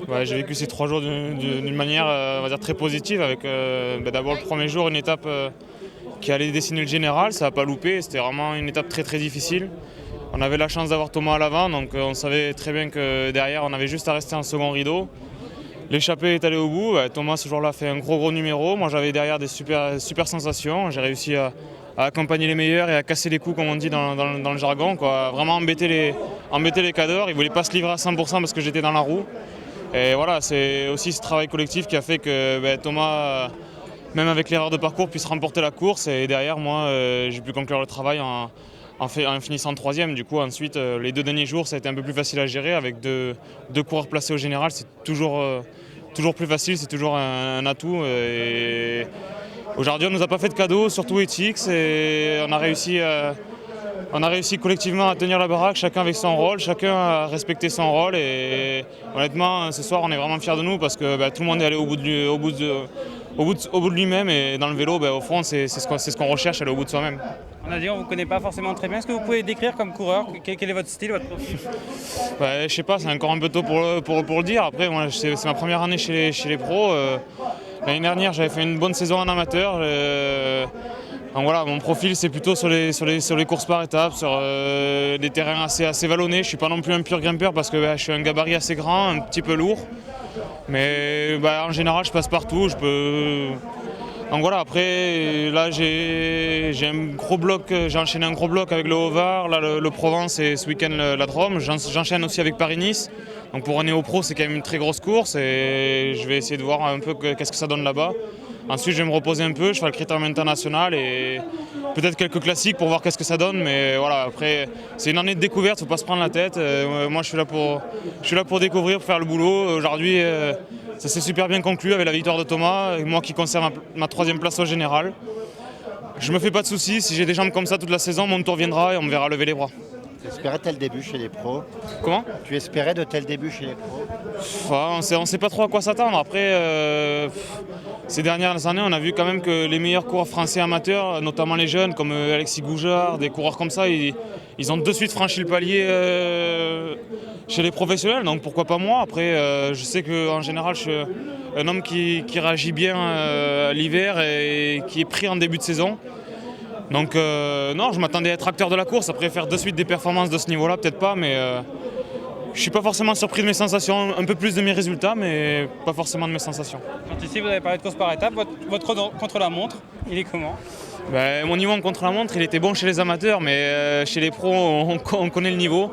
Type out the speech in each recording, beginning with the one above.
Ouais, j'ai vécu ces 3 jours d'une manière on va dire très positive avec d'abord le premier jour une étape qui allait dessiner le général, ça n'a pas loupé, c'était vraiment une étape très très difficile. On avait la chance d'avoir Thomas à l'avant, donc on savait très bien que derrière on avait juste à rester en second rideau. L'échappée est allée au bout, Thomas ce jour-là fait un gros numéro, moi j'avais derrière des super sensations, j'ai réussi à accompagner les meilleurs et à casser les coups comme on dit dans le jargon, quoi. Vraiment embêter les cadors, ils ne voulaient pas se livrer à 100% parce que j'étais dans la roue. Et voilà, c'est aussi ce travail collectif qui a fait que Thomas, même avec l'erreur de parcours, puisse remporter la course. Et derrière, moi, j'ai pu conclure le travail en finissant troisième. Du coup, ensuite, les 2 derniers jours, ça a été un peu plus facile à gérer. Avec deux coureurs placés au général, c'est toujours plus facile, c'est toujours un atout. Et aujourd'hui, on ne nous a pas fait de cadeau, surtout ETX. Et on a réussi collectivement à tenir la baraque, chacun avec son rôle, chacun a respecté son rôle et honnêtement ce soir on est vraiment fiers de nous parce que tout le monde est allé au bout de lui-même et dans le vélo au fond c'est ce qu'on recherche, aller au bout de soi-même. On a dit on ne vous connaît pas forcément très bien. Est-ce que vous pouvez décrire comme coureur quel est votre style, votre profil? Je sais pas, c'est encore un peu tôt pour le dire. Après moi c'est ma première année chez les pros. L'année dernière j'avais fait une bonne saison en amateur. Donc voilà, mon profil c'est plutôt sur les courses par étapes, sur des terrains assez vallonnés. Je ne suis pas non plus un pur grimpeur parce que je suis un gabarit assez grand, un petit peu lourd. Mais en général je passe partout. Donc voilà, après là j'ai enchaîné un gros bloc avec le Haut-Var, là le Provence et ce week-end la Drôme. J'enchaîne aussi avec Paris-Nice. Donc pour un néo-pro c'est quand même une très grosse course et je vais essayer de voir un peu qu'est-ce que ça donne là-bas. Ensuite, je vais me reposer un peu, je fais le critérium international et peut-être quelques classiques pour voir qu'est-ce que ça donne. Mais voilà, après, c'est une année de découverte, faut pas se prendre la tête. Moi, je suis là pour découvrir, pour faire le boulot. Aujourd'hui, ça s'est super bien conclu avec la victoire de Thomas, et moi qui conserve ma troisième place au général. Je me fais pas de soucis, si j'ai des jambes comme ça toute la saison, mon tour viendra et on me verra lever les bras. Tu espérais tel début chez les pros? Comment? Tu espérais de tel début chez les pros? On sait pas trop à quoi s'attendre. Après, ces dernières années, on a vu quand même que les meilleurs coureurs français amateurs, notamment les jeunes comme Alexis Goujard, des coureurs comme ça, ils ont de suite franchi le palier chez les professionnels. Donc pourquoi pas moi? Après, je sais qu'en général, je suis un homme qui réagit bien l'hiver et qui est pris en début de saison. Donc non, je m'attendais à être acteur de la course. Après, faire de suite des performances de ce niveau-là, peut-être pas, mais je suis pas forcément surpris de mes sensations, un peu plus de mes résultats, mais pas forcément de mes sensations. Quand ici vous avez parlé de course par étapes, votre contre-la-montre, il est comment? Mon niveau en contre-la-montre, il était bon chez les amateurs, mais chez les pros, on connaît le niveau.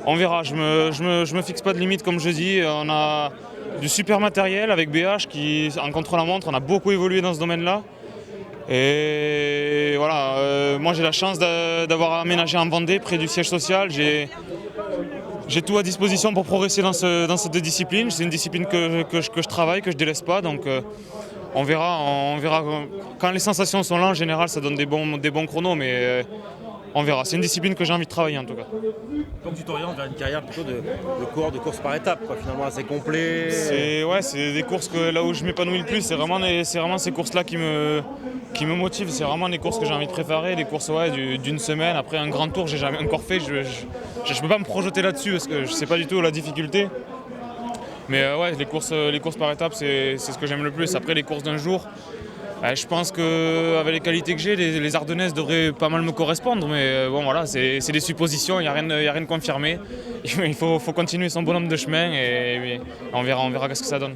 On verra, je me fixe pas de limite comme je dis. On a du super matériel avec BH qui, en contre-la-montre, on a beaucoup évolué dans ce domaine-là. Et voilà, moi j'ai la chance d'avoir aménagé en Vendée, près du siège social. J'ai tout à disposition pour progresser dans cette discipline. C'est une discipline que je travaille, que je délaisse pas. Donc on verra. Quand les sensations sont là, en général, ça donne des bons chronos, mais on verra. C'est une discipline que j'ai envie de travailler en tout cas. Donc tu t'orientes vers une carrière plutôt de coureur de course par étapes, quoi, finalement assez complet. C'est des courses là où je m'épanouis le plus. C'est vraiment ces courses-là qui me motivent. C'est vraiment des courses que j'ai envie de préparer, des courses d'une semaine. Après un grand tour, j'ai jamais encore fait. Je peux pas me projeter là-dessus parce que je sais pas du tout la difficulté. Mais les courses par étapes, c'est ce que j'aime le plus. Après les courses d'un jour, je pense qu'avec les qualités que j'ai, les Ardennaises devraient pas mal me correspondre. Mais bon voilà, c'est des suppositions, il n'y a rien de confirmé. Il faut continuer son bonhomme de chemin et on verra qu'est-ce que ça donne.